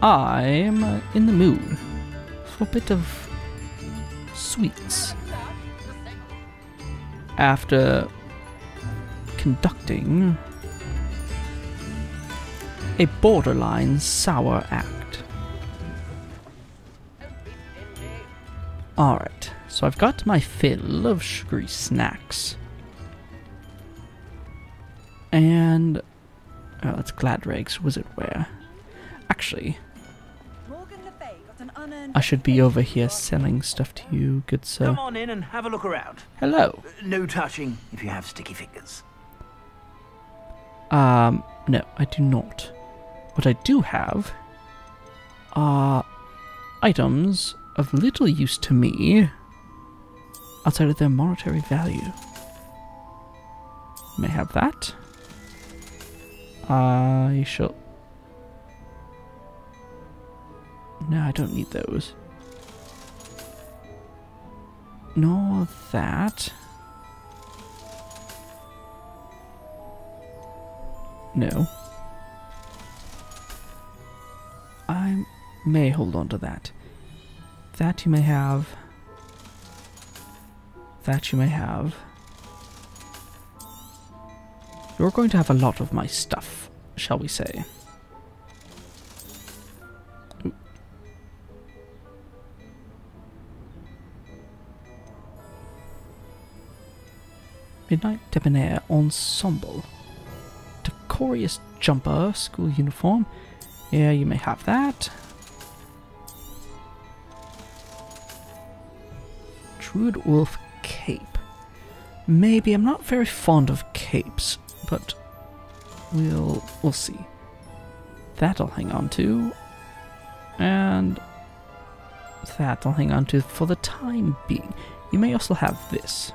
I'm in the mood for a bit of sweets. After conducting a borderline sour act. Alright, so I've got my fill of sugary snacks. And it's Gladreg's wizard wear. Actually, I should be over here selling stuff to you, good sir. Come on in and have a look around. Hello. No touching if you have sticky fingers. No, I do not. What I do have are items of little use to me outside of their monetary value. You may have that. I shall... No, I don't need those. Nor that. No. I may hold on to that. That you may have. That you may have. You're going to have a lot of my stuff, shall we say. Ooh. Midnight Debonair Ensemble. Decorous jumper, school uniform. Yeah, you may have that. Druid Wolf cape. Maybe. I'm not very fond of capes, but we'll see. That I'll hang on to. And that I'll hang on to for the time being. You may also have this.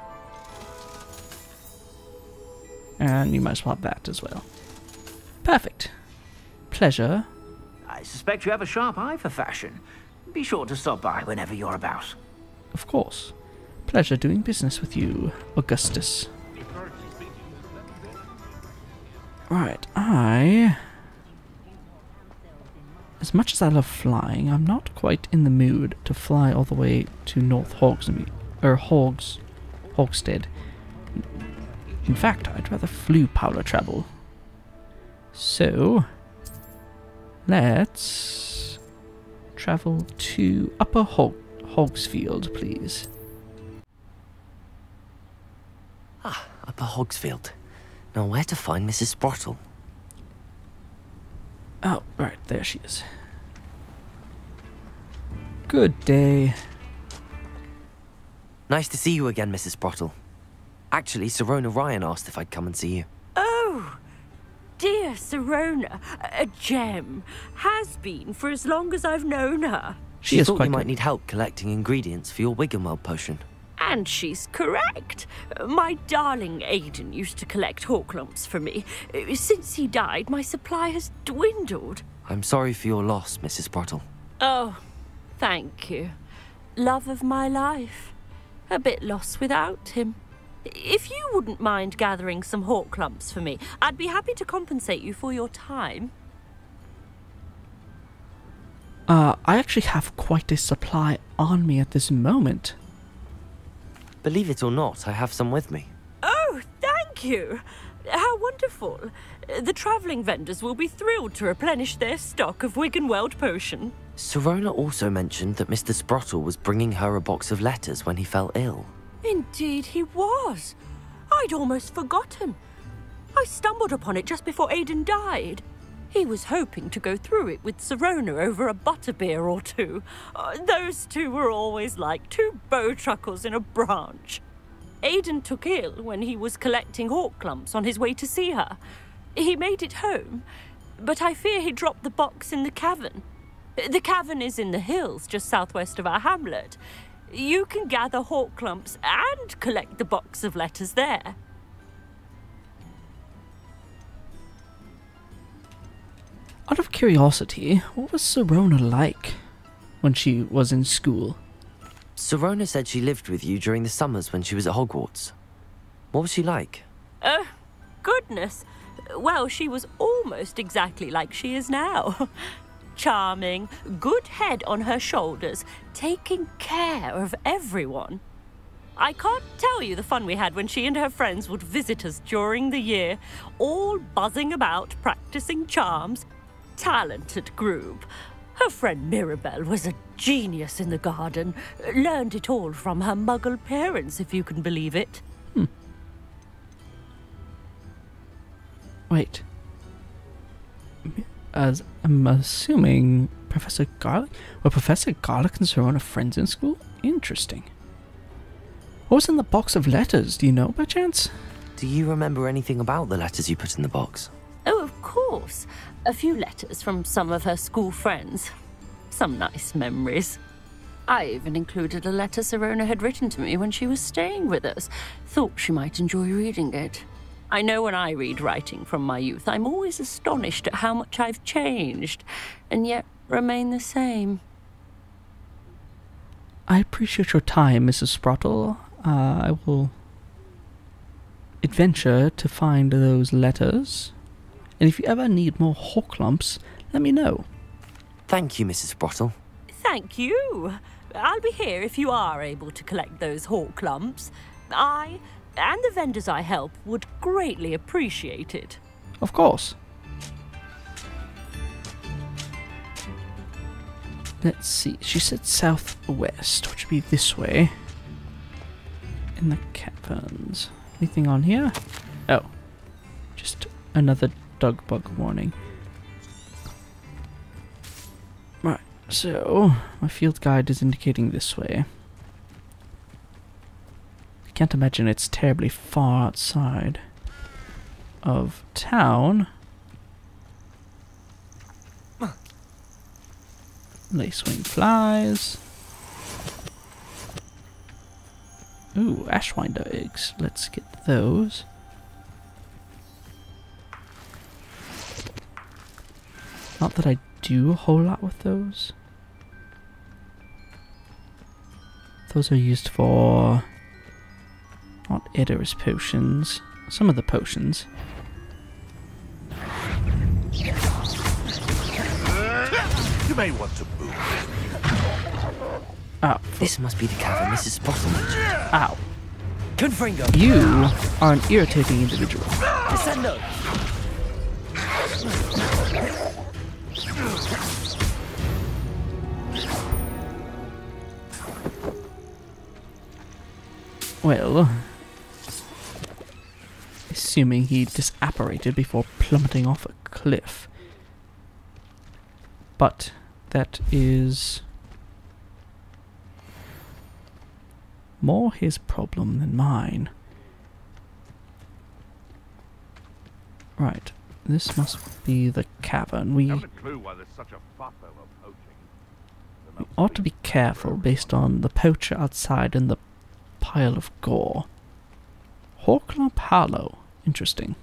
And you might as well have that as well. Perfect. Pleasure. I suspect you have a sharp eye for fashion. Be sure to stop by whenever you're about. Of course. Pleasure doing business with you, Augustus. Right, as much as I love flying, I'm not quite in the mood to fly all the way to North Hogsmeade, or Hogsstead. In fact, I'd rather flew powder travel. So, let's travel to Upper Hogsfield, please. Ah, Upper Hogsfield. Now where to find Mrs. Sprottle? Oh, right, there she is. Good day. Nice to see you again, Mrs. Sprottle. Actually, Sirona Ryan asked if I'd come and see you. Oh, dear Sirona, a gem. Has been for as long as I've known her. She thought you might need help collecting ingredients for your Wiggenweld potion. And she's correct. My darling Aiden used to collect Hawklumps for me. Since he died, my supply has dwindled. I'm sorry for your loss, Mrs. Sprottle. Oh, thank you. Love of my life. A bit lost without him. If you wouldn't mind gathering some Hawklumps for me, I'd be happy to compensate you for your time. I actually have quite a supply on me at this moment. Believe it or not, I have some with me. Oh, thank you. How wonderful. The travelling vendors will be thrilled to replenish their stock of Wiggenweld potion. Sirona also mentioned that Mr. Sprottle was bringing her a box of letters when he fell ill. Indeed he was. I'd almost forgotten. I stumbled upon it just before Aiden died. He was hoping to go through it with Sirona over a butterbeer or two. Those two were always like two bowtruckles in a branch. Aiden took ill when he was collecting Hawklumps on his way to see her. He made it home, but I fear he dropped the box in the cavern. The cavern is in the hills just southwest of our hamlet. You can gather Hawklumps and collect the box of letters there. Out of curiosity, what was Sirona like when she was in school? Sirona said she lived with you during the summers when she was at Hogwarts. What was she like? Goodness. Well, she was almost exactly like she is now. charming, good head on her shoulders, taking care of everyone. I can't tell you the fun we had when she and her friends would visit us during the year, all buzzing about, practicing charms. Talented group. Her friend Mirabelle was a genius in the garden. Learned it all from her muggle parents, if you can believe it. Wait. As I'm assuming Professor Garlic... Were Professor Garlic and Sirona friends in school? Interesting. What was in the box of letters? Do you know by chance? Do you remember anything about the letters you put in the box? Oh, of course. A few letters from some of her school friends. Some nice memories. I even included a letter Sirona had written to me when she was staying with us. Thought she might enjoy reading it. I know when I read writing from my youth, I'm always astonished at how much I've changed, and yet remain the same. I appreciate your time, Mrs. Sprottle. I will adventure to find those letters. And if you ever need more Horklumps, let me know. Thank you, Mrs. Sprottle. Thank you. I'll be here if you are able to collect those Horklumps. I and the vendors I help would greatly appreciate it. Of course. Let's see. She said southwest, which would be this way. In the caverns. Anything on here? Oh. Just another dog bug warning. Right. So, my field guide is indicating this way. I can't imagine it's terribly far outside of town. Lacewing flies. Ooh, Ashwinder eggs. Let's get those. Not that I do a whole lot with those. Those are used for... not Edoras potions. Some of the potions. You may want to move. Ow. This must be the cavern Mrs. Sprottle mentioned. Ow. Confringo! You are an irritating individual. Descendo! Well, assuming he disapparated before plummeting off a cliff. But that is more his problem than mine. Right, this must be the cavern. We Haven't a clue why there's such a fuss over poaching. ought to be careful based on the poacher outside and the pile of gore. Horklump Hollow. Interesting.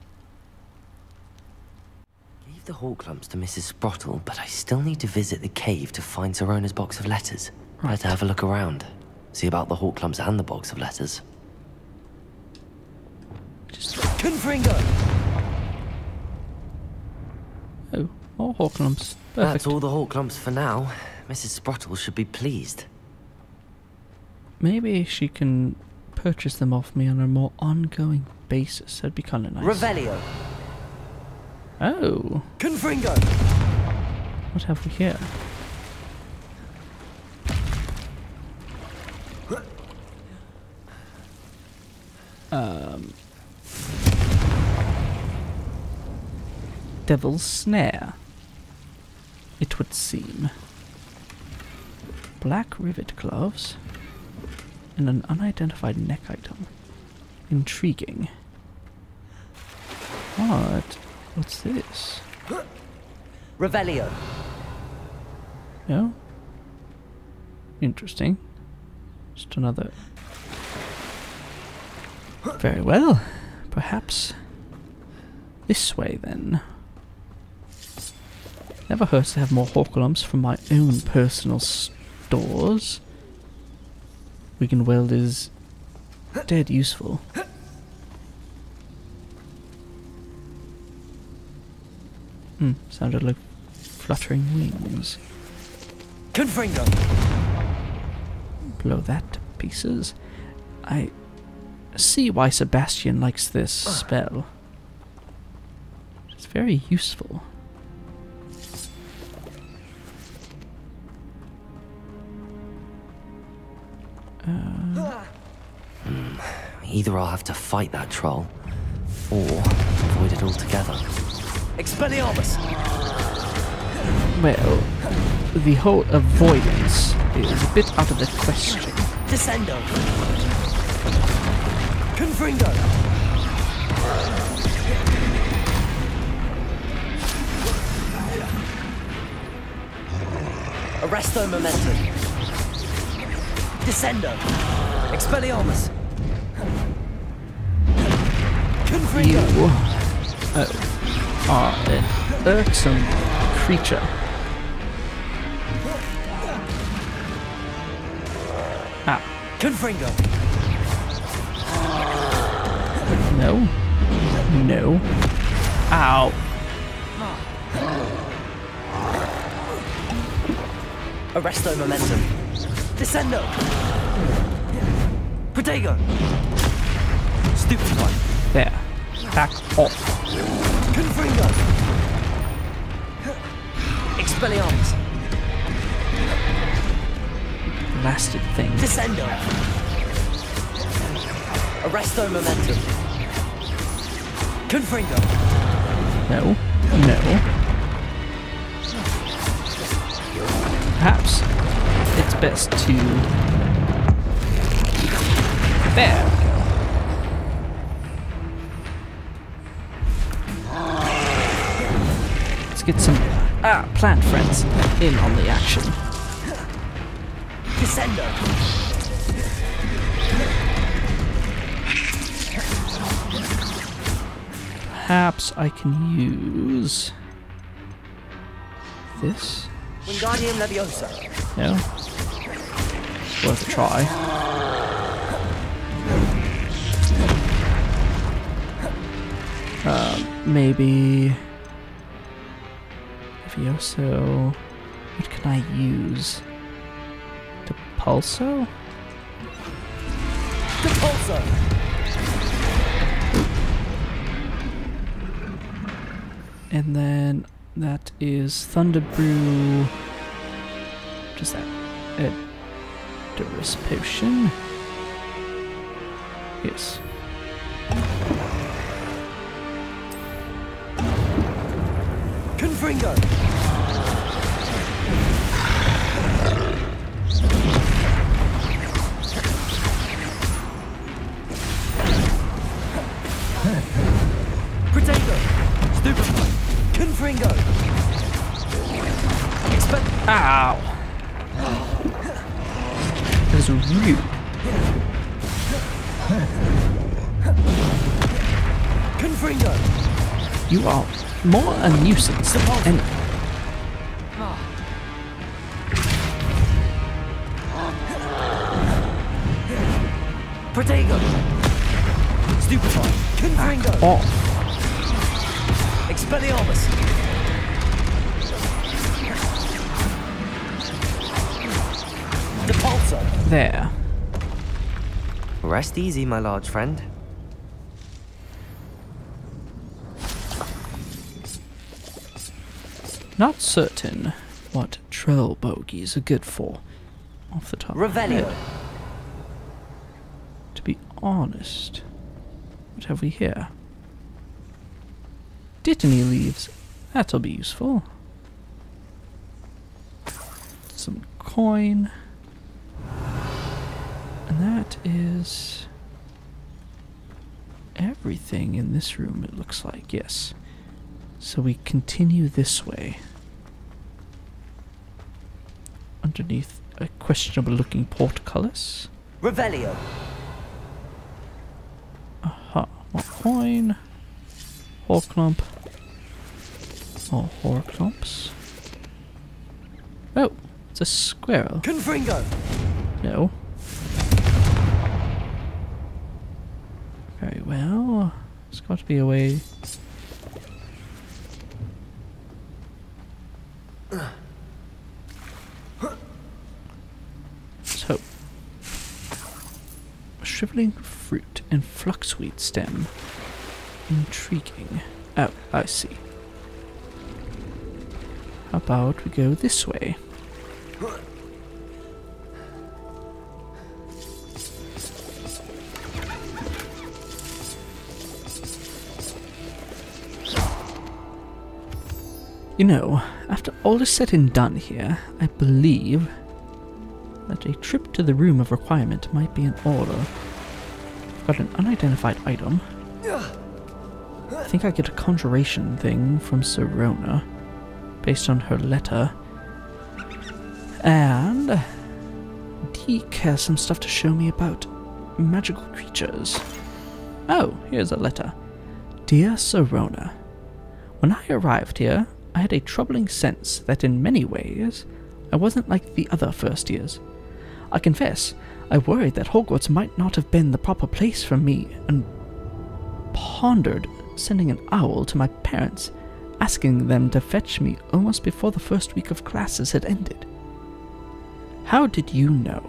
Gave the Horklumps to Mrs. Sprottle, but I still need to visit the cave to find Sirona's box of letters. Right. Better have a look around. See about the Horklumps and the box of letters. Just Confringo! oh, more Horklumps. Perfect. That's all the Horklumps for now. Mrs. Sprottle should be pleased. Maybe she can purchase them off me on a more ongoing basis. That'd be kind of nice. Revelio! Oh, Confringo! what have we here? Devil's Snare, it would seem. Black rivet gloves and an unidentified neck item. Intriguing. What's this? Revelio! No? Interesting. Just another... Very well. Perhaps this way then. Never hurts to have more Horklumps from my own personal stores. Wigan Weld is dead useful. Sounded like fluttering wings. Confringo! Blow that to pieces. I see why Sebastian likes this spell. It's very useful. Either I'll have to fight that troll, or avoid it altogether. Expelliarmus! Well, the whole avoidance is a bit out of the question. Descendo! Confringo! Arresto momentum! Descendo! Expelliarmus! You are an irksome creature. Ah. Confringo! No. No. Ow. Arresto momentum! Descendo! Protego! Stupefy! There. Back off. Confringo! Expelliarmus! Blasted thing. Descendo! Arresto momentum! Confringo! No. No. Perhaps it's best to... There. Let's get some plant friends in on the action. Descendo! Perhaps I can use this. Wingardium Leviosa! No. Worth a try. Maybe... Levioso... What can I use? Depulso? Depulso! And then that is Thunder Brew. What is that? A Duress Potion? Yes. Confringo! Protego! Stupefy! Confringo! Ow! That is rude. Confringo! You are more a nuisance than any. Protego! Stupefy! Confringo! Off. Expelliarmus! Depulso! There. Rest easy, my large friend. Not certain what troll bogies are good for, off the top of my Revelio! head. To be honest, what have we here? Dittany leaves. That'll be useful. Some coin. And that is everything in this room, it looks like, yes. So we continue this way. Underneath a questionable looking portcullis. Revelio! Aha, more coin. Horclump. More Horclumps. Oh, it's a squirrel. Confringo! No. Very well. There's got to be a way. shriveling fruit and fluxweed stem. Intriguing. Oh, I see. How about we go this way? You know, after all is said and done here, I believe that a trip to the Room of Requirement might be in order. I've got an unidentified item. I think I get a conjuration thing from Sirona, based on her letter. And Deke has some stuff to show me about magical creatures. Oh, here's a letter. Dear Sirona, when I arrived here, I had a troubling sense that in many ways I wasn't like the other first years. I confess, I worried that Hogwarts might not have been the proper place for me, and pondered sending an owl to my parents, asking them to fetch me almost before the first week of classes had ended. How did you know?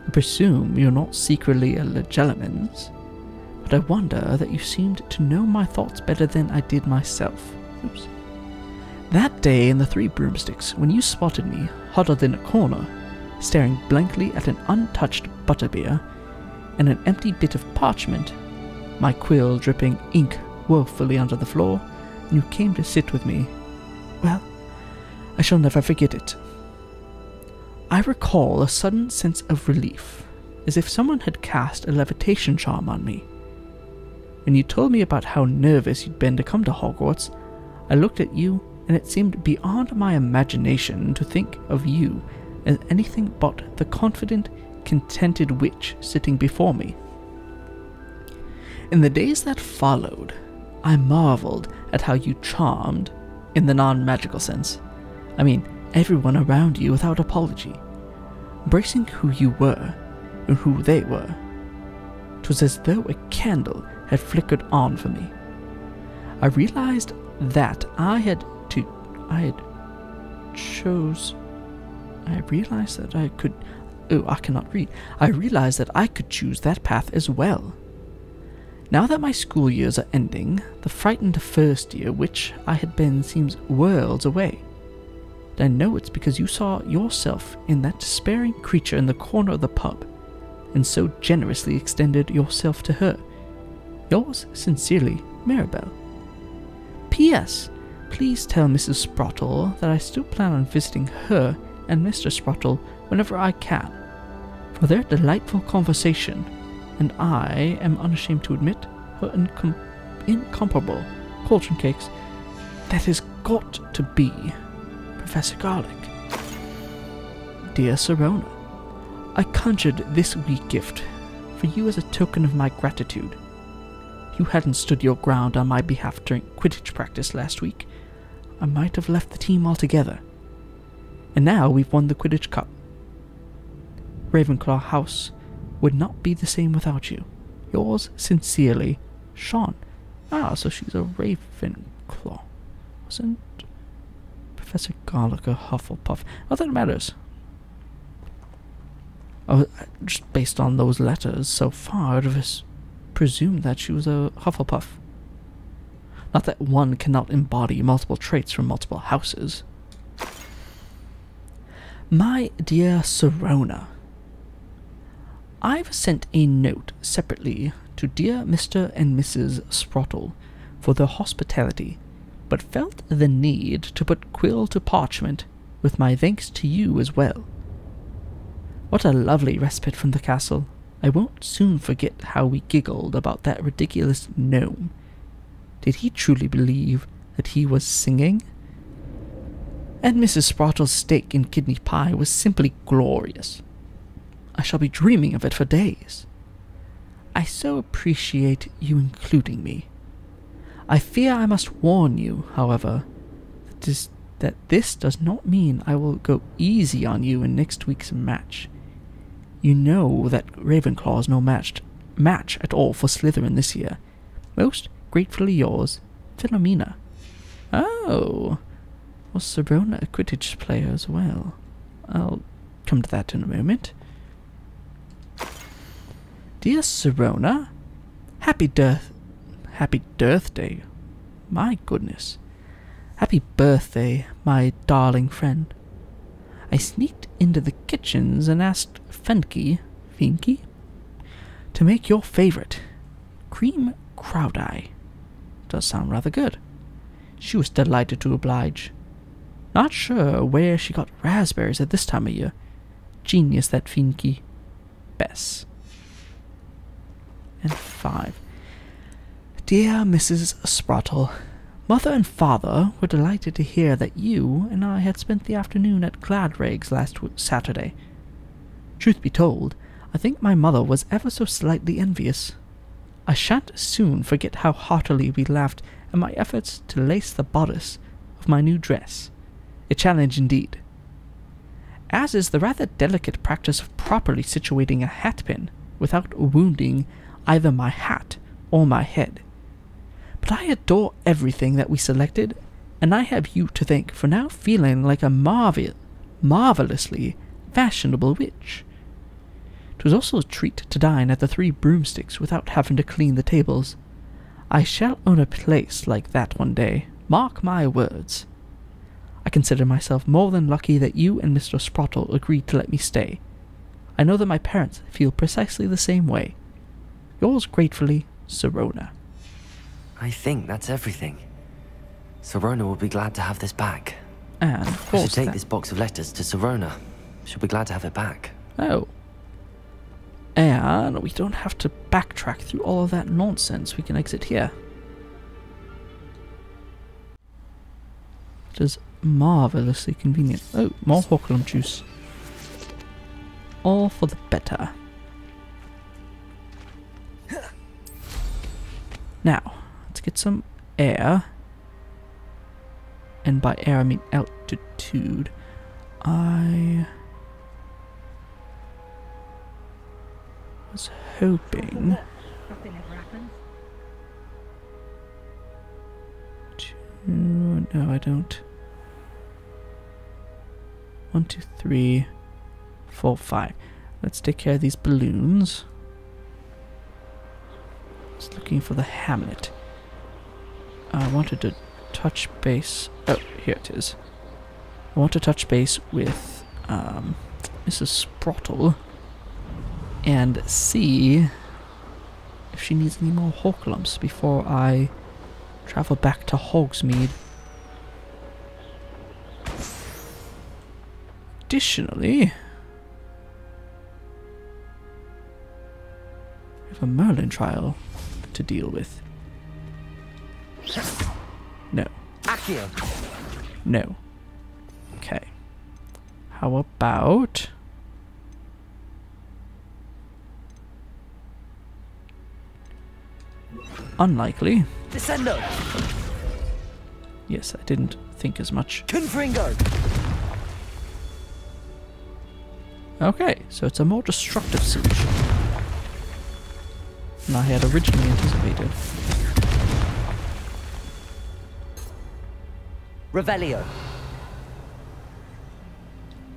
I presume you're not secretly a Legilimens, but I wonder that you seemed to know my thoughts better than I did myself. Oops. That day in the Three Broomsticks, when you spotted me huddled in a corner, staring blankly at an untouched butterbeer and an empty bit of parchment, my quill dripping ink woefully onto the floor, and you came to sit with me, well, I shall never forget it. I recall a sudden sense of relief, as if someone had cast a levitation charm on me. When you told me about how nervous you'd been to come to Hogwarts, I looked at you, and it seemed beyond my imagination to think of you as anything but the confident, contented witch sitting before me. In the days that followed, I marveled at how you charmed, in the non-magical sense. I mean, everyone around you without apology, embracing who you were and who they were. 'Twas as though a candle had flickered on for me. I realized that I realized that I could... Oh, I cannot read. I realized that I could choose that path as well. Now that my school years are ending, the frightened first year which I had been seems worlds away. And I know it's because you saw yourself in that despairing creature in the corner of the pub, and so generously extended yourself to her. Yours sincerely, Maribel. P.S. Please tell Mrs. Sprottle that I still plan on visiting her and Mr. Sprottle whenever I can, for their delightful conversation, and I am unashamed to admit her incomparable cauldron cakes. That has got to be Professor Garlic. Dear Sirona, I conjured this wee gift for you as a token of my gratitude. If you hadn't stood your ground on my behalf during Quidditch practice last week, I might have left the team altogether. And now we've won the Quidditch Cup. Ravenclaw House would not be the same without you. Yours sincerely, Sean. Ah, so she's a Ravenclaw. Wasn't Professor Garlic a Hufflepuff? Not that it matters. Oh, just based on those letters so far, I'd have presumed that she was a Hufflepuff. Not that one cannot embody multiple traits from multiple houses. My dear Sirona, I've sent a note separately to dear Mr. and Mrs. Sprottle for their hospitality, but felt the need to put quill to parchment with my thanks to you as well. What a lovely respite from the castle. I won't soon forget how we giggled about that ridiculous gnome. Did he truly believe that he was singing? And Mrs. Sprottle's steak and kidney pie was simply glorious. I shall be dreaming of it for days. I so appreciate you including me. I fear I must warn you, however, that this does not mean I will go easy on you in next week's match. You know that Ravenclaw is no match at all for Slytherin this year. Most gratefully yours, Philomena. Oh, was Sirona a Quidditch player as well? I'll come to that in a moment. Dear Sirona, happy birthday. My goodness. Happy birthday, my darling friend. I sneaked into the kitchens and asked Finky, to make your favorite, cream crowdie. Does sound rather good. She was delighted to oblige. Not sure where she got raspberries at this time of year. Genius, that Finky. Bess. And 5. Dear Mrs. Sprottle, Mother and Father were delighted to hear that you and I had spent the afternoon at Gladrags last Saturday. Truth be told, I think my mother was ever so slightly envious. I shan't soon forget how heartily we laughed at my efforts to lace the bodice of my new dress. A challenge indeed. As is the rather delicate practice of properly situating a hatpin without wounding either my hat or my head. But I adore everything that we selected, and I have you to thank for now feeling like a marvelously fashionable witch. 'Twas also a treat to dine at the Three Broomsticks without having to clean the tables. I shall own a place like that one day, mark my words. I consider myself more than lucky that you and Mr. Sprottle agreed to let me stay. I know that my parents feel precisely the same way. Yours gratefully, Sirona. I think that's everything. Sirona will be glad to have this back. And of I course should take this box of letters to Sirona. She'll be glad to have it back. Oh. And we don't have to backtrack through all of that nonsense. We can exit here. It is marvelously convenient. Oh, more Horklum juice. All for the better. Now, let's get some air. And by air I mean altitude. I was hoping Nothing ever happens. no, I don't. 1, 2, 3, 4, 5. Let's take care of these balloons. Just looking for the Hamlet. I wanted to touch base. Oh, here it is. I want to touch base with Mrs. Sprottle and see if she needs any more Horklumps before I travel back to Hogsmeade. Additionally, we have a Merlin trial to deal with. No. Accio. No. Okay. How about... Unlikely. Descendo. Yes, I didn't think as much. Confringo. Okay, so it's a more destructive solution than I had originally anticipated. Revelio.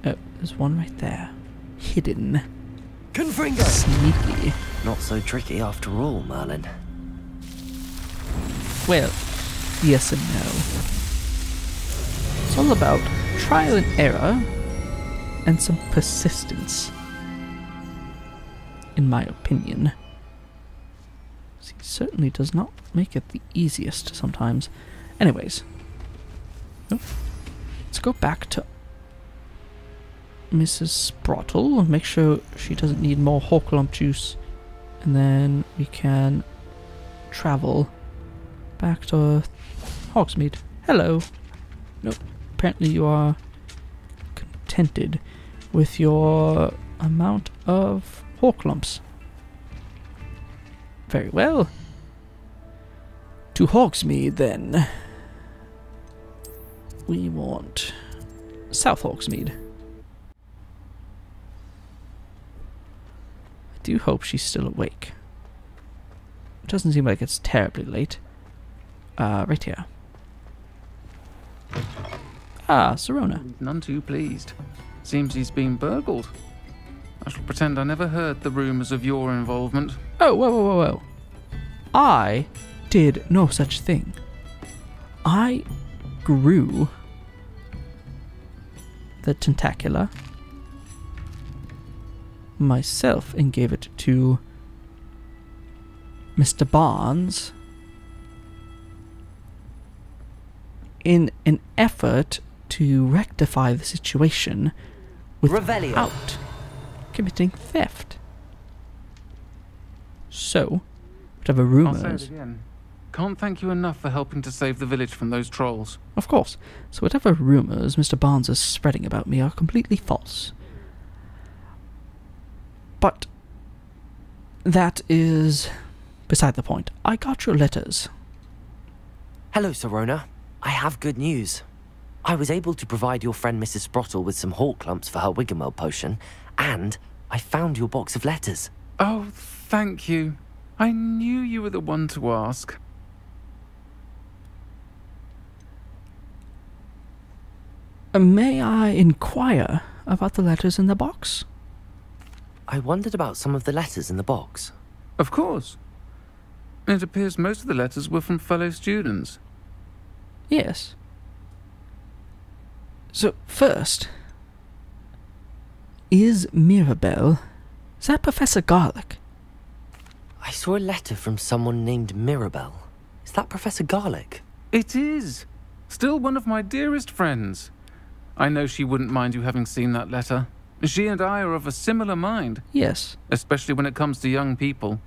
Oh, there's one right there. Hidden. Confringo. Sneaky. Not so tricky after all, Merlin. Well, yes and no. It's all about trial and error and some persistence, in my opinion. He certainly does not make it the easiest sometimes. Anyways, let's go back to Mrs. Sprottle and make sure she doesn't need more Horklump juice, and then we can travel back to Hogsmeade. Hello. Nope. Apparently you are contented with your amount of Horklumps. Very well. To Hogsmeade then. We want South Hogsmeade. I do hope she's still awake. It doesn't seem like it's terribly late. Right here. Ah, Sirona. None too pleased. Seems he's been burgled. I shall pretend I never heard the rumours of your involvement. Oh, whoa. I did no such thing. I grew the tentacula myself and gave it to Mr. Barnes in an effort to rectify the situation without committing theft. So, whatever I'll say it rumours... again. Can't thank you enough for helping to save the village from those trolls. Of course. So whatever rumours Mr. Barnes is spreading about me are completely false. But that is beside the point. I got your letters. Hello, Sirona. I have good news. I was able to provide your friend Mrs. Sprottle with some hawk clumps for her Wiggenweld potion, and I found your box of letters. Oh, thank you. I knew you were the one to ask. May I inquire about the letters in the box? I wondered about some of the letters in the box. Of course. It appears most of the letters were from fellow students. Yes. So, first, is Mirabelle... Is that Professor Garlick? I saw a letter from someone named Mirabelle. Is that Professor Garlick? It is. Still one of my dearest friends. I know she wouldn't mind you having seen that letter. She and I are of a similar mind. Yes. Especially when it comes to young people.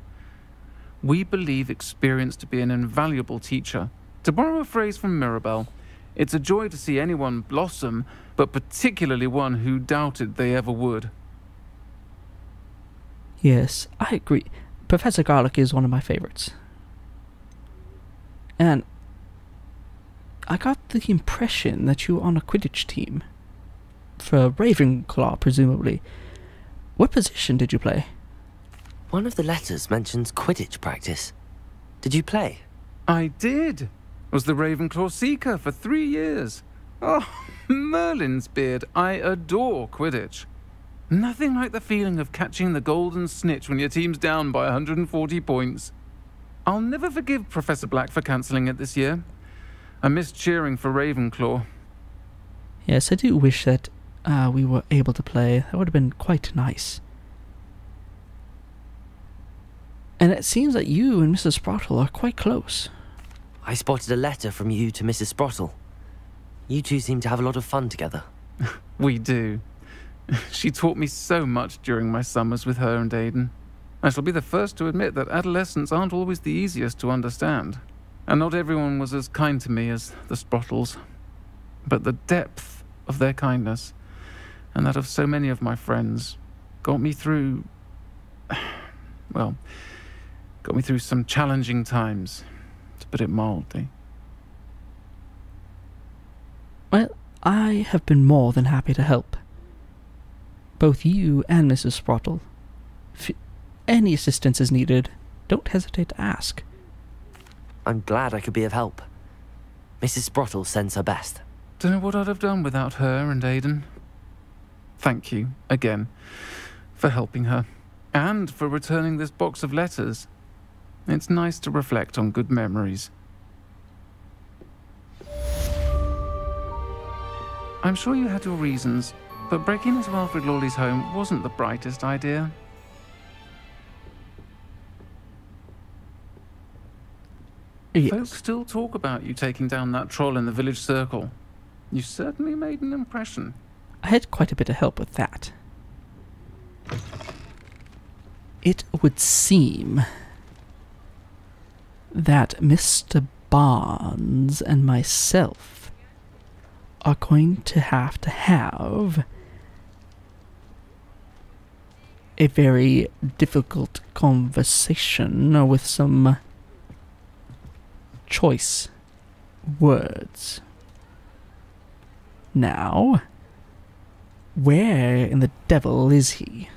We believe experience to be an invaluable teacher. To borrow a phrase from Mirabelle, it's a joy to see anyone blossom, but particularly one who doubted they ever would. Yes, I agree. Professor Garlick is one of my favorites. And I got the impression that you were on a Quidditch team. For Ravenclaw, presumably. What position did you play? One of the letters mentions Quidditch practice. Did you play? I did. Was the Ravenclaw Seeker for 3 years. Oh, Merlin's beard. I adore Quidditch. Nothing like the feeling of catching the golden snitch when your team's down by 140 points. I'll never forgive Professor Black for cancelling it this year. I missed cheering for Ravenclaw. Yes, I do wish that we were able to play. That would have been quite nice. And it seems that you and Mrs. Sprottle are quite close. I spotted a letter from you to Mrs. Sprottle. You two seem to have a lot of fun together. We do. She taught me so much during my summers with her and Aidan. I shall be the first to admit that adolescents aren't always the easiest to understand. And not everyone was as kind to me as the Sprottles. But the depth of their kindness, and that of so many of my friends, got me through... well, got me through some challenging times, to put it mildly. Well, I have been more than happy to help. Both you and Mrs. Sprottle. If any assistance is needed, don't hesitate to ask. I'm glad I could be of help. Mrs. Sprottle sends her best. Don't know what I'd have done without her and Aidan. Thank you, again, for helping her, and for returning this box of letters. It's nice to reflect on good memories. I'm sure you had your reasons, but breaking into Alfred Lawley's home wasn't the brightest idea. Yes. Folks still talk about you taking down that troll in the village circle. You certainly made an impression. I had quite a bit of help with that. It would seem that Mr. Barnes and myself are going to have a very difficult conversation with some choice words. Now, where in the devil is he?